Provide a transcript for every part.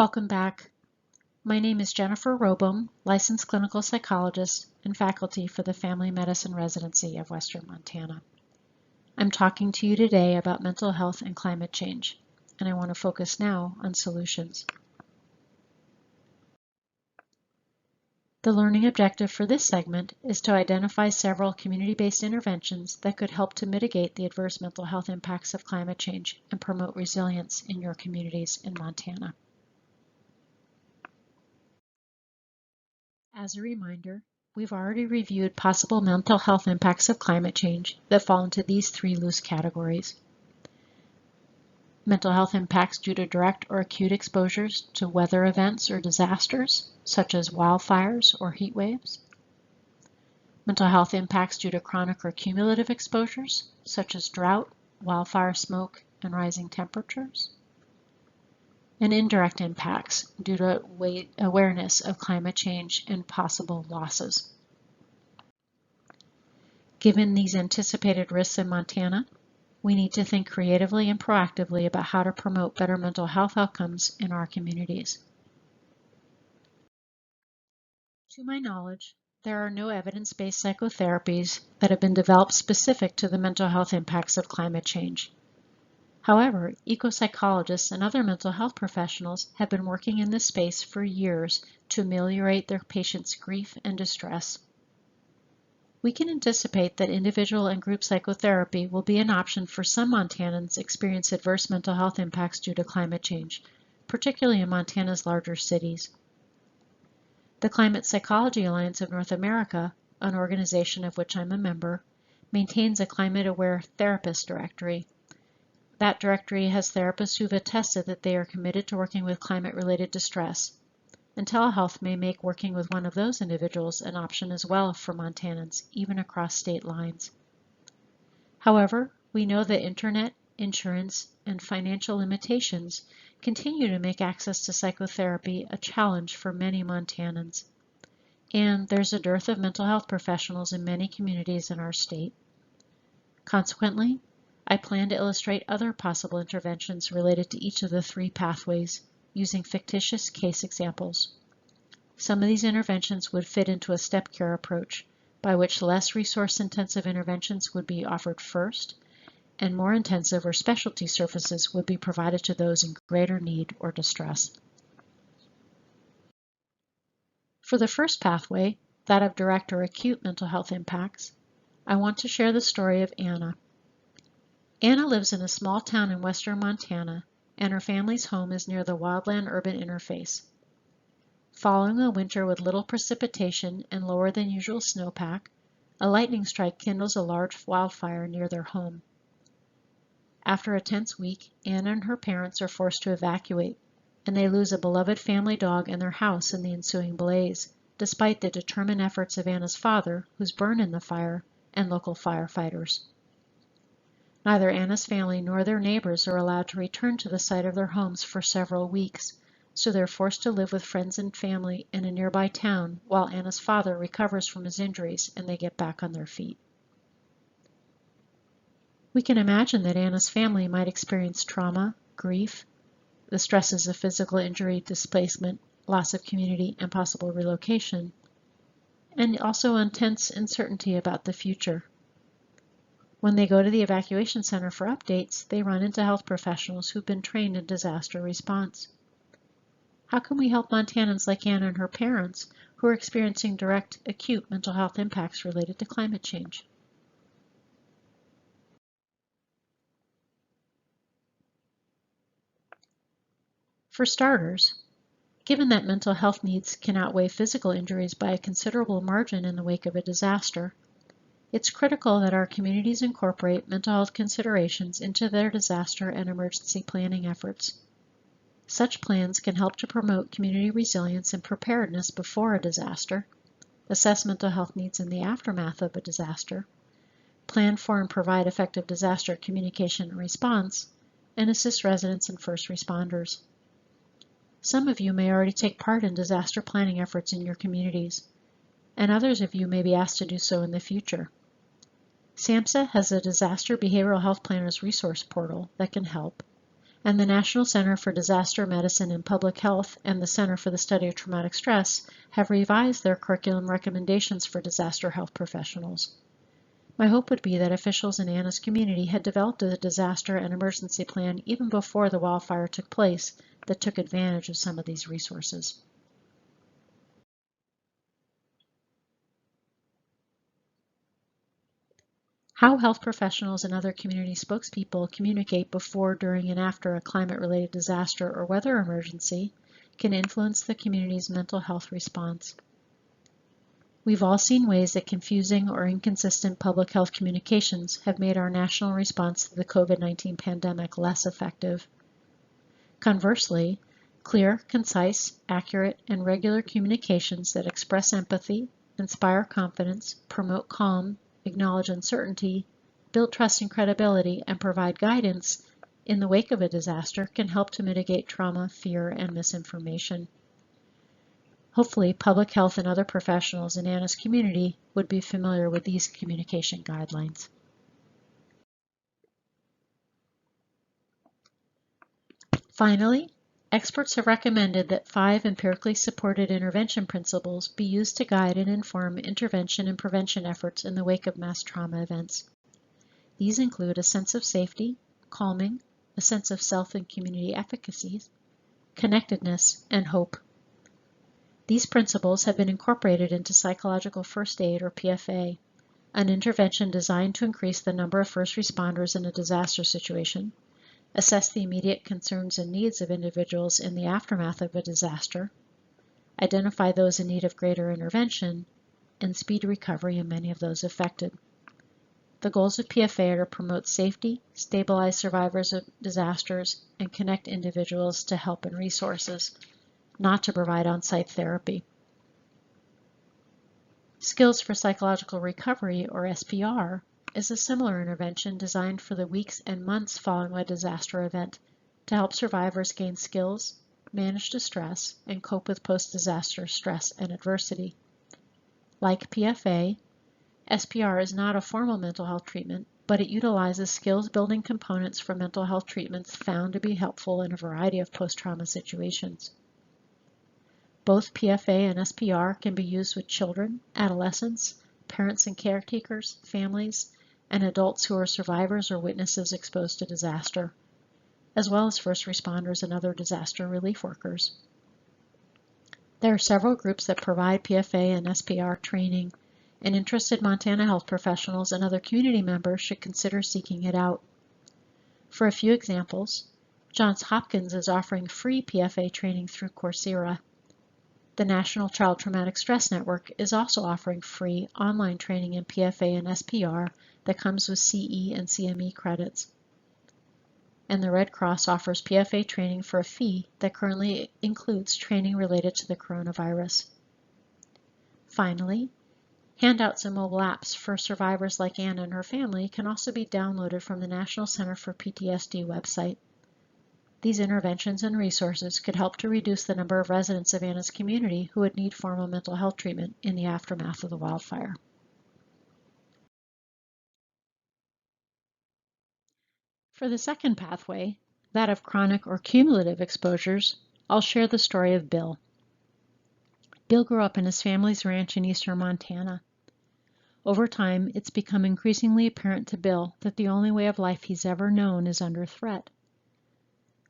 Welcome back. My name is Jennifer Robum, licensed clinical psychologist and faculty for the Family Medicine Residency of Western Montana. I'm talking to you today about mental health and climate change, and I want to focus now on solutions. The learning objective for this segment is to identify several community-based interventions that could help to mitigate the adverse mental health impacts of climate change and promote resilience in your communities in Montana. As a reminder, we've already reviewed possible mental health impacts of climate change that fall into these three loose categories. Mental health impacts due to direct or acute exposures to weather events or disasters, such as wildfires or heat waves. Mental health impacts due to chronic or cumulative exposures, such as drought, wildfire smoke, and rising temperatures. And indirect impacts due to awareness of climate change and possible losses. Given these anticipated risks in Montana, we need to think creatively and proactively about how to promote better mental health outcomes in our communities. To my knowledge, there are no evidence-based psychotherapies that have been developed specific to the mental health impacts of climate change. However, eco-psychologists and other mental health professionals have been working in this space for years to ameliorate their patients' grief and distress. We can anticipate that individual and group psychotherapy will be an option for some Montanans experiencing adverse mental health impacts due to climate change, particularly in Montana's larger cities. The Climate Psychology Alliance of North America, an organization of which I'm a member, maintains a climate-aware therapist directory. That directory has therapists who've attested that they are committed to working with climate-related distress, and telehealth may make working with one of those individuals an option as well for Montanans, even across state lines. However, we know that internet, insurance, and financial limitations continue to make access to psychotherapy a challenge for many Montanans. And there's a dearth of mental health professionals in many communities in our state. Consequently, I plan to illustrate other possible interventions related to each of the three pathways, using fictitious case examples. Some of these interventions would fit into a step care approach, by which less resource-intensive interventions would be offered first, and more intensive or specialty services would be provided to those in greater need or distress. For the first pathway, that of direct or acute mental health impacts, I want to share the story of Anna. Anna lives in a small town in western Montana, and her family's home is near the wildland-urban interface. Following a winter with little precipitation and lower than usual snowpack, a lightning strike kindles a large wildfire near their home. After a tense week, Anna and her parents are forced to evacuate, and they lose a beloved family dog and their house in the ensuing blaze, despite the determined efforts of Anna's father, who's burned in the fire, and local firefighters. Neither Anna's family nor their neighbors are allowed to return to the site of their homes for several weeks, so they're forced to live with friends and family in a nearby town while Anna's father recovers from his injuries and they get back on their feet. We can imagine that Anna's family might experience trauma, grief, the stresses of physical injury, displacement, loss of community, and possible relocation, and also intense uncertainty about the future. When they go to the evacuation center for updates, they run into health professionals who've been trained in disaster response. How can we help Montanans like Anna and her parents who are experiencing direct, acute mental health impacts related to climate change? For starters, given that mental health needs can outweigh physical injuries by a considerable margin in the wake of a disaster, it's critical that our communities incorporate mental health considerations into their disaster and emergency planning efforts. Such plans can help to promote community resilience and preparedness before a disaster, assess mental health needs in the aftermath of a disaster, plan for and provide effective disaster communication and response, and assist residents and first responders. Some of you may already take part in disaster planning efforts in your communities, and others of you may be asked to do so in the future. SAMHSA has a Disaster Behavioral Health Planners Resource Portal that can help, And the National Center for Disaster Medicine and Public Health and the Center for the Study of Traumatic Stress have revised their curriculum recommendations for disaster health professionals. My hope would be that officials in Anna's community had developed a disaster and emergency plan even before the wildfire took place that took advantage of some of these resources. How health professionals and other community spokespeople communicate before, during, and after a climate-related disaster or weather emergency can influence the community's mental health response. We've all seen ways that confusing or inconsistent public health communications have made our national response to the COVID-19 pandemic less effective. Conversely, clear, concise, accurate, and regular communications that express empathy, inspire confidence, promote calm, acknowledge uncertainty, build trust and credibility, and provide guidance in the wake of a disaster can help to mitigate trauma, fear, and misinformation. Hopefully, public health and other professionals in Anna's community would be familiar with these communication guidelines. Finally, experts have recommended that 5 empirically supported intervention principles be used to guide and inform intervention and prevention efforts in the wake of mass trauma events. These include a sense of safety, calming, a sense of self and community efficacy, connectedness, and hope. These principles have been incorporated into psychological first aid, or PFA, an intervention designed to increase the number of first responders in a disaster situation, assess the immediate concerns and needs of individuals in the aftermath of a disaster, identify those in need of greater intervention, and speed recovery in many of those affected. The goals of PFA are to promote safety, stabilize survivors of disasters, and connect individuals to help and resources, not to provide on-site therapy. Skills for Psychological Recovery, or SPR, is a similar intervention designed for the weeks and months following a disaster event to help survivors gain skills, manage distress, and cope with post-disaster stress and adversity. Like PFA, SPR is not a formal mental health treatment, but it utilizes skills-building components from mental health treatments found to be helpful in a variety of post-trauma situations. Both PFA and SPR can be used with children, adolescents, parents and caretakers, families, and adults who are survivors or witnesses exposed to disaster, as well as first responders and other disaster relief workers. There are several groups that provide PFA and SPR training, and interested Montana health professionals and other community members should consider seeking it out. For a few examples, Johns Hopkins is offering free PFA training through Coursera. The National Child Traumatic Stress Network is also offering free online training in PFA and SPR that comes with CE and CME credits. And the Red Cross offers PFA training for a fee that currently includes training related to the coronavirus. Finally, handouts and mobile apps for survivors like Anna and her family can also be downloaded from the National Center for PTSD website. These interventions and resources could help to reduce the number of residents of Anna's community who would need formal mental health treatment in the aftermath of the wildfire. For the second pathway, that of chronic or cumulative exposures, I'll share the story of Bill. Bill grew up in his family's ranch in eastern Montana. Over time, it's become increasingly apparent to Bill that the only way of life he's ever known is under threat.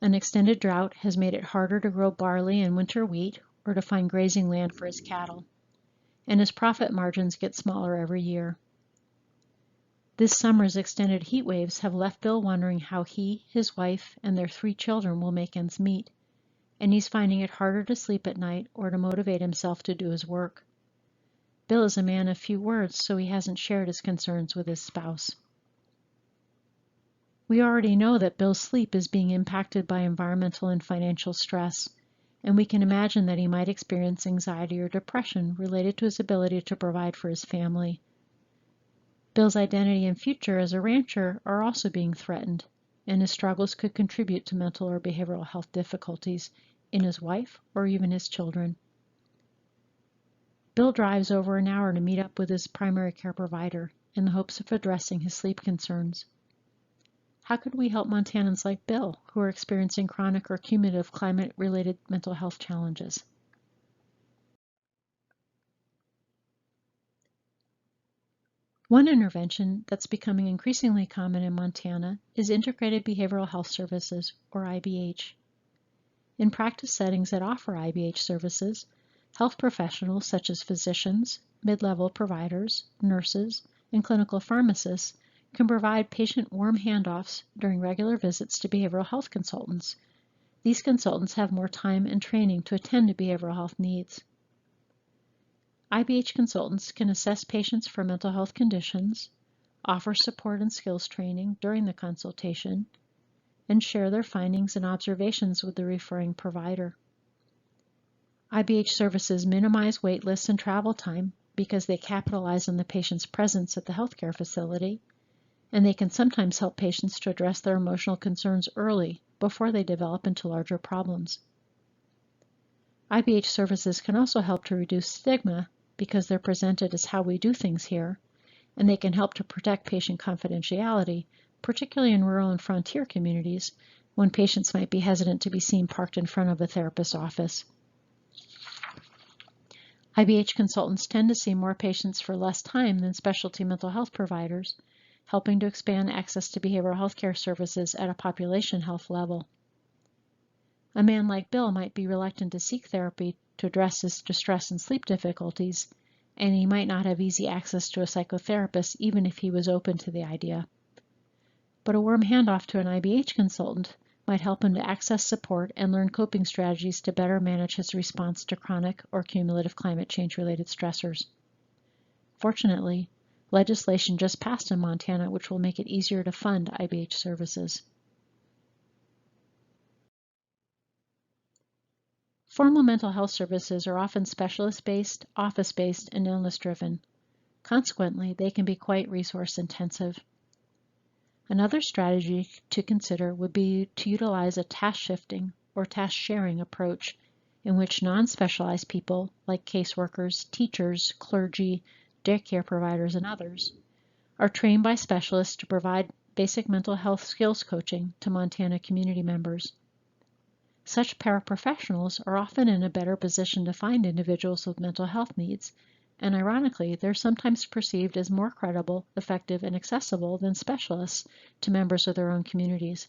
An extended drought has made it harder to grow barley and winter wheat or to find grazing land for his cattle, and his profit margins get smaller every year. This summer's extended heat waves have left Bill wondering how he, his wife, and their 3 children will make ends meet, and he's finding it harder to sleep at night or to motivate himself to do his work. Bill is a man of few words, so he hasn't shared his concerns with his spouse. We already know that Bill's sleep is being impacted by environmental and financial stress, and we can imagine that he might experience anxiety or depression related to his ability to provide for his family. Bill's identity and future as a rancher are also being threatened, and his struggles could contribute to mental or behavioral health difficulties in his wife or even his children. Bill drives over an hour to meet up with his primary care provider in the hopes of addressing his sleep concerns. How could we help Montanans like Bill, who are experiencing chronic or cumulative climate-related mental health challenges? One intervention that's becoming increasingly common in Montana is Integrated Behavioral Health Services, or IBH. In practice settings that offer IBH services, health professionals such as physicians, mid-level providers, nurses, and clinical pharmacists can provide patient warm handoffs during regular visits to behavioral health consultants. These consultants have more time and training to attend to behavioral health needs. IBH consultants can assess patients for mental health conditions, offer support and skills training during the consultation, and share their findings and observations with the referring provider. IBH services minimize wait lists and travel time because they capitalize on the patient's presence at the healthcare facility, and they can sometimes help patients to address their emotional concerns early before they develop into larger problems. IBH services can also help to reduce stigma because they're presented as how we do things here, and they can help to protect patient confidentiality, particularly in rural and frontier communities when patients might be hesitant to be seen parked in front of a therapist's office. IBH consultants tend to see more patients for less time than specialty mental health providers, helping to expand access to behavioral health care services at a population health level. A man like Bill might be reluctant to seek therapy to address his distress and sleep difficulties, and he might not have easy access to a psychotherapist even if he was open to the idea. But a warm handoff to an IBH consultant might help him to access support and learn coping strategies to better manage his response to chronic or cumulative climate change-related stressors. Fortunately, legislation just passed in Montana which will make it easier to fund IBH services. Formal mental health services are often specialist-based, office-based, and illness-driven. Consequently, they can be quite resource-intensive. Another strategy to consider would be to utilize a task-shifting or task-sharing approach in which non-specialized people, like caseworkers, teachers, clergy, daycare providers, and others, are trained by specialists to provide basic mental health skills coaching to Montana community members. Such paraprofessionals are often in a better position to find individuals with mental health needs, and ironically, they're sometimes perceived as more credible, effective, and accessible than specialists to members of their own communities.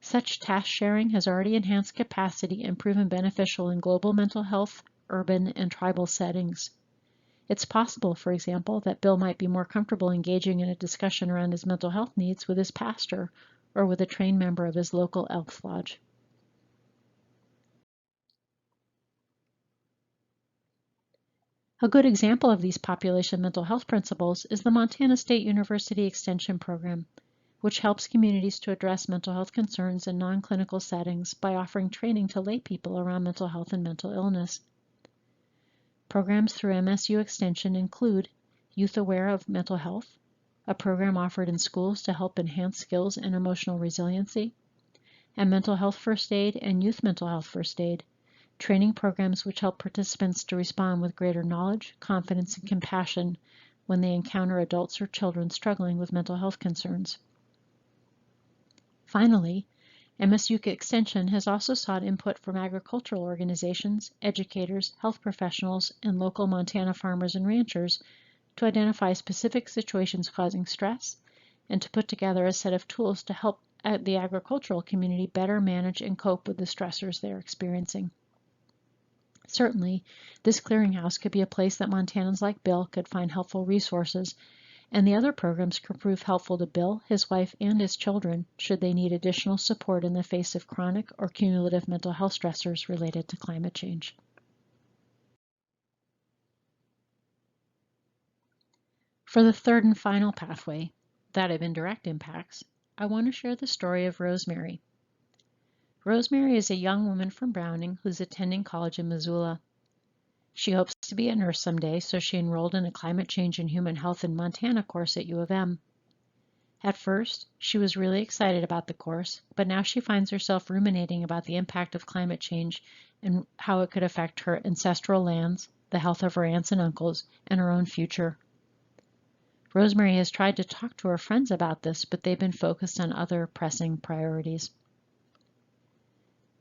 Such task sharing has already enhanced capacity and proven beneficial in global mental health, urban, and tribal settings. It's possible, for example, that Bill might be more comfortable engaging in a discussion around his mental health needs with his pastor or with a trained member of his local Elks Lodge. A good example of these population mental health principles is the Montana State University Extension Program, which helps communities to address mental health concerns in non-clinical settings by offering training to lay people around mental health and mental illness. Programs through MSU Extension include Youth Aware of Mental Health, a program offered in schools to help enhance skills and emotional resiliency, and Mental Health First Aid and Youth Mental Health First Aid, training programs which help participants to respond with greater knowledge, confidence, and compassion when they encounter adults or children struggling with mental health concerns. Finally, MSU Extension has also sought input from agricultural organizations, educators, health professionals, and local Montana farmers and ranchers to identify specific situations causing stress and to put together a set of tools to help the agricultural community better manage and cope with the stressors they're experiencing. Certainly, this clearinghouse could be a place that Montanans like Bill could find helpful resources, and the other programs could prove helpful to Bill, his wife, and his children should they need additional support in the face of chronic or cumulative mental health stressors related to climate change. For the third and final pathway, that of indirect impacts, I want to share the story of Rosemary. Rosemary is a young woman from Browning who's attending college in Missoula. She hopes to be a nurse someday, so she enrolled in a Climate Change and Human Health in Montana course at U of M. At first, she was really excited about the course, but now she finds herself ruminating about the impact of climate change and how it could affect her ancestral lands, the health of her aunts and uncles, and her own future. Rosemary has tried to talk to her friends about this, but they've been focused on other pressing priorities.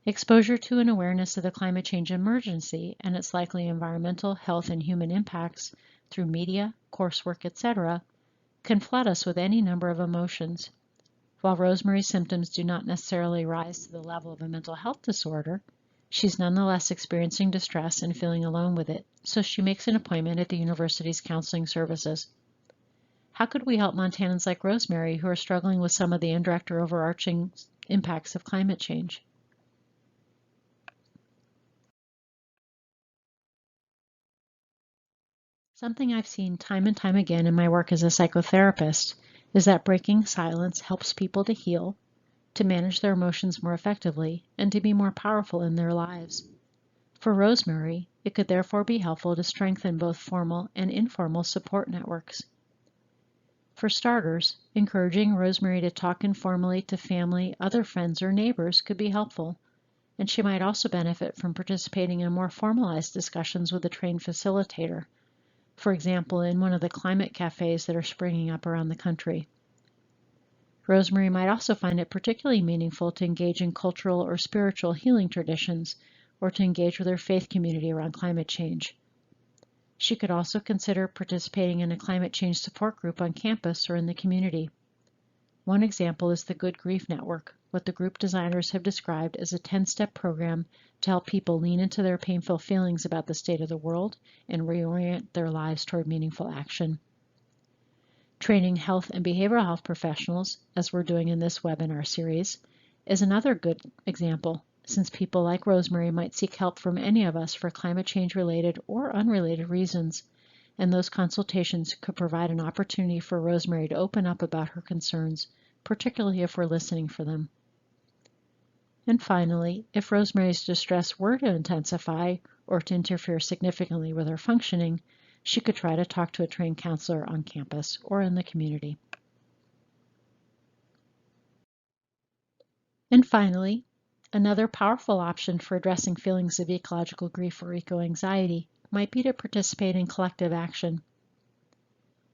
Exposure to and awareness of the climate change emergency and its likely environmental, health, and human impacts through media, coursework, etc., can flood us with any number of emotions. While Rosemary's symptoms do not necessarily rise to the level of a mental health disorder, she's nonetheless experiencing distress and feeling alone with it, so she makes an appointment at the university's counseling services. How could we help Montanans like Rosemary who are struggling with some of the indirect or overarching impacts of climate change? Something I've seen time and time again in my work as a psychotherapist is that breaking silence helps people to heal, to manage their emotions more effectively, and to be more powerful in their lives. For Rosemary, it could therefore be helpful to strengthen both formal and informal support networks. For starters, encouraging Rosemary to talk informally to family, other friends, or neighbors could be helpful, and she might also benefit from participating in more formalized discussions with a trained facilitator, for example, in one of the climate cafes that are springing up around the country. Rosemary might also find it particularly meaningful to engage in cultural or spiritual healing traditions, or to engage with her faith community around climate change. She could also consider participating in a climate change support group on campus or in the community. One example is the Good Grief Network, what the group designers have described as a 10-step program to help people lean into their painful feelings about the state of the world and reorient their lives toward meaningful action. Training health and behavioral health professionals, as we're doing in this webinar series, is another good example, since people like Rosemary might seek help from any of us for climate change related or unrelated reasons, and those consultations could provide an opportunity for Rosemary to open up about her concerns, particularly if we're listening for them. And finally, if Rosemary's distress were to intensify or to interfere significantly with her functioning, she could try to talk to a trained counselor on campus or in the community. And finally, another powerful option for addressing feelings of ecological grief or eco-anxiety might be to participate in collective action.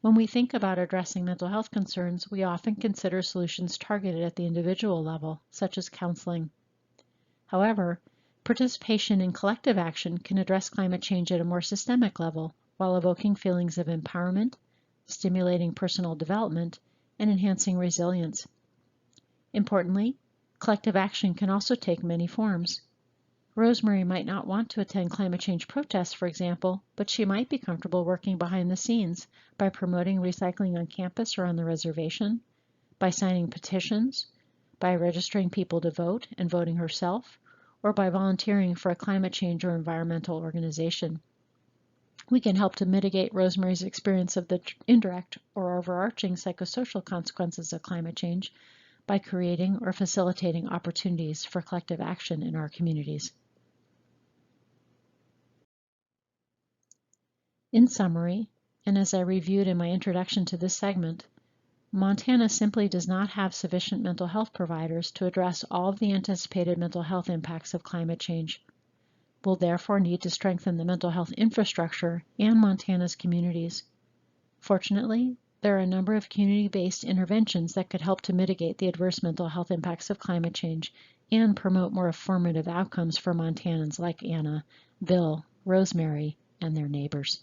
When we think about addressing mental health concerns, we often consider solutions targeted at the individual level, such as counseling. However, participation in collective action can address climate change at a more systemic level while evoking feelings of empowerment, stimulating personal development, and enhancing resilience. Importantly, collective action can also take many forms. Rosemary might not want to attend climate change protests, for example, but she might be comfortable working behind the scenes by promoting recycling on campus or on the reservation, by signing petitions, by registering people to vote and voting herself, or by volunteering for a climate change or environmental organization. We can help to mitigate Rosemary's experience of the indirect or overarching psychosocial consequences of climate change by creating or facilitating opportunities for collective action in our communities. In summary, and as I reviewed in my introduction to this segment, Montana simply does not have sufficient mental health providers to address all of the anticipated mental health impacts of climate change. We'll therefore need to strengthen the mental health infrastructure and Montana's communities. Fortunately, there are a number of community-based interventions that could help to mitigate the adverse mental health impacts of climate change and promote more affirmative outcomes for Montanans like Anna, Bill, Rosemary, and their neighbors.